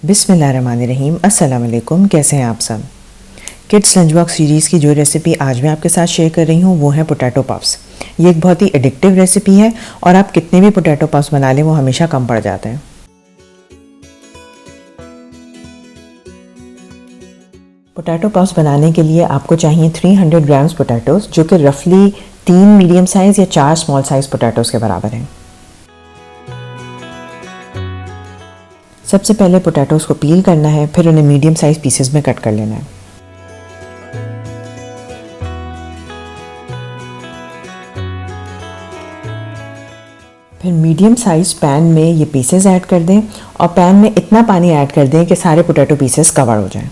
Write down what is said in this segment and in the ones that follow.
बिस्मिल्लाहिर्रहमानिर्रहीम। अस्सलाम वालेकुम। कैसे हैं आप सब। किड्स लंच बॉक्स सीरीज़ की जो रेसिपी आज मैं आपके साथ शेयर कर रही हूँ वो है पोटैटो पफ्स। ये एक बहुत ही एडिक्टिव रेसिपी है और आप कितने भी पोटैटो पफ्स बना लें वो हमेशा कम पड़ जाते हैं। पोटैटो पफ्स बनाने के लिए आपको चाहिए 300 ग्राम्स पोटैटोज़, जो कि रफली 3 मीडियम साइज़ या 4 स्मॉल साइज़ पोटैटोज़ के बराबर हैं। सबसे पहले पोटैटोज़ को पील करना है, फिर उन्हें मीडियम साइज़ पीसेस में कट कर लेना है। फिर मीडियम साइज़ पैन में ये पीसेस ऐड कर दें और पैन में इतना पानी ऐड कर दें कि सारे पोटैटो पीसेस कवर हो जाएं।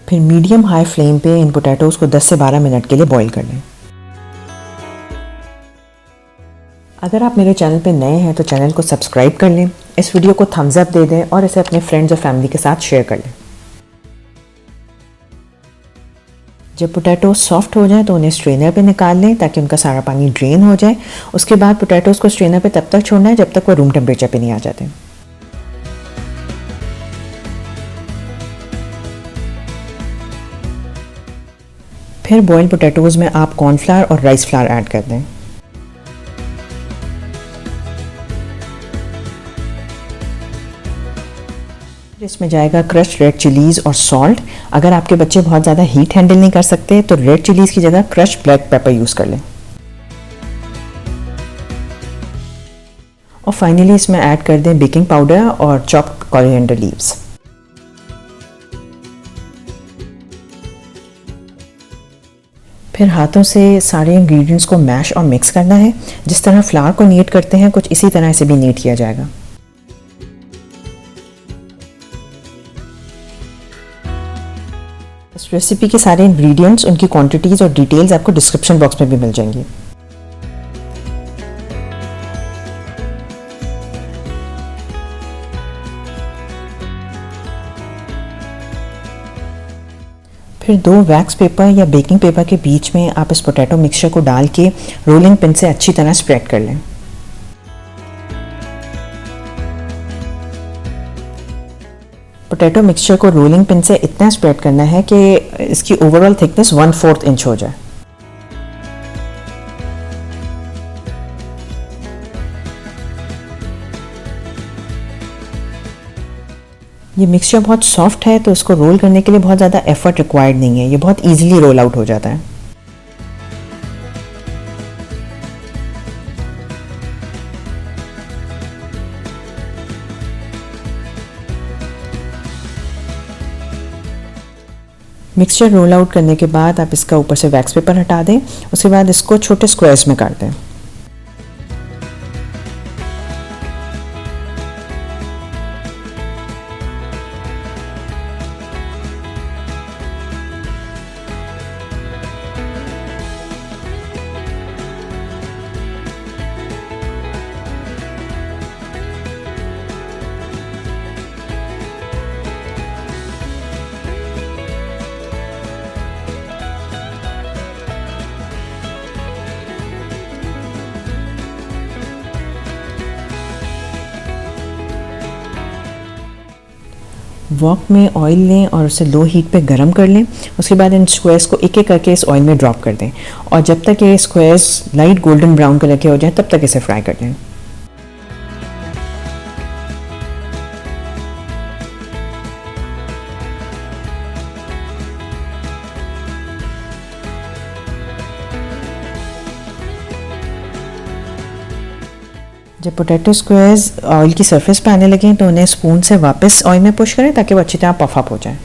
फिर मीडियम हाई फ्लेम पे इन पोटैटोज़ को 10 से 12 मिनट के लिए बॉईल कर लें। अगर आप मेरे चैनल पे नए हैं तो चैनल को सब्सक्राइब कर लें, इस वीडियो को थम्स अप दे दें और इसे अपने फ्रेंड्स और फैमिली के साथ शेयर कर लें। जब पोटैटोज़ सॉफ्ट हो जाएं तो उन्हें स्ट्रेनर पे निकाल लें ताकि उनका सारा पानी ड्रेन हो जाए। उसके बाद पोटैटोज़ को स्ट्रेनर पे तब तक छोड़ना है जब तक वो रूम टेम्परेचर पे नहीं आ जाते। फिर बॉइल्ड पोटैटोज़ में आप कॉर्नफ्लावर और राइस फ्लावर ऐड कर दें। इसमें जाएगा क्रश्ड रेड चिलीज़ और सॉल्ट। अगर आपके बच्चे बहुत ज़्यादा हीट हैंडल नहीं कर सकते तो रेड चिलीज़ की जगह क्रश्ड ब्लैक पेपर यूज़ कर लें। और फाइनली इसमें ऐड कर दें बेकिंग पाउडर और चॉप्ड कोरिएंडर लीव्स। फिर हाथों से सारे इंग्रेडिएंट्स को मैश और मिक्स करना है। जिस तरह फ्लावर को नीट करते हैं कुछ इसी तरह से भी नीट किया जाएगा। इस रेसिपी के सारे इंग्रेडिएंट्स, उनकी क्वांटिटीज़ और डिटेल्स आपको डिस्क्रिप्शन बॉक्स में भी मिल जाएंगी। फिर 2 वैक्स पेपर या बेकिंग पेपर के बीच में आप इस पोटैटो मिक्सचर को डाल के रोलिंग पिन से अच्छी तरह स्प्रेड कर लें। पोटैटो मिक्सचर को रोलिंग पिन से इतना स्प्रेड करना है कि इसकी ओवरऑल थिकनेस 1/4 इंच हो जाए। ये मिक्सचर बहुत सॉफ्ट है तो इसको रोल करने के लिए बहुत ज़्यादा एफर्ट रिक्वायर्ड नहीं है, ये बहुत इजीली रोल आउट हो जाता है। मिक्सचर रोल आउट करने के बाद आप इसका ऊपर से वैक्स पेपर हटा दें। उसके बाद इसको छोटे स्क्वायर्स में काट दें। वॉक में ऑयल लें और उसे लो हीट पे गरम कर लें। उसके बाद इन स्क्वायर्स को एक एक करके इस ऑयल में ड्रॉप कर दें और जब तक ये squares light golden brown colour के हो जाएं तब तक इसे फ्राई कर लें। जब पोटैटो स्क्वायर्स ऑयल की सरफेस पे आने लगें तो उन्हें स्पून से वापस ऑयल में पुश करें ताकि वो अच्छी तरह पफ अप हो जाए।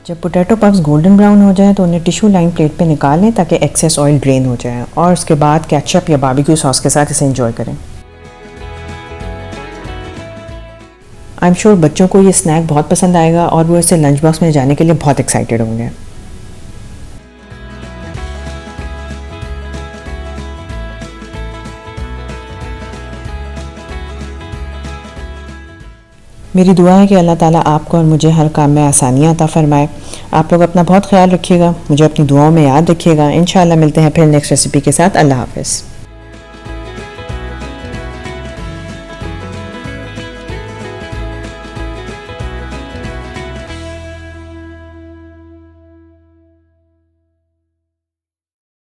जब पोटैटो पफ्स गोल्डन ब्राउन हो जाए तो उन्हें टिश्यू लाइन प्लेट पे निकालें ताकि एक्सेस ऑयल ड्रेन हो जाए और उसके बाद केचप या बारबेक्यू सॉस के साथ इसे एंजॉय करें। आई एम श्योर बच्चों को ये स्नैक बहुत पसंद आएगा और वो इसे लंच बॉक्स में जाने के लिए बहुत एक्साइटेड होंगे। मेरी दुआ है कि अल्लाह ताला आपको और मुझे हर काम में आसानियाँ अता फ़रमाए। आप लोग अपना बहुत ख्याल रखिएगा, मुझे अपनी दुआओं में याद रखिएगा। इंशाअल्लाह मिलते हैं फिर नेक्स्ट रेसिपी के साथ। अल्लाह हाफ़िज़।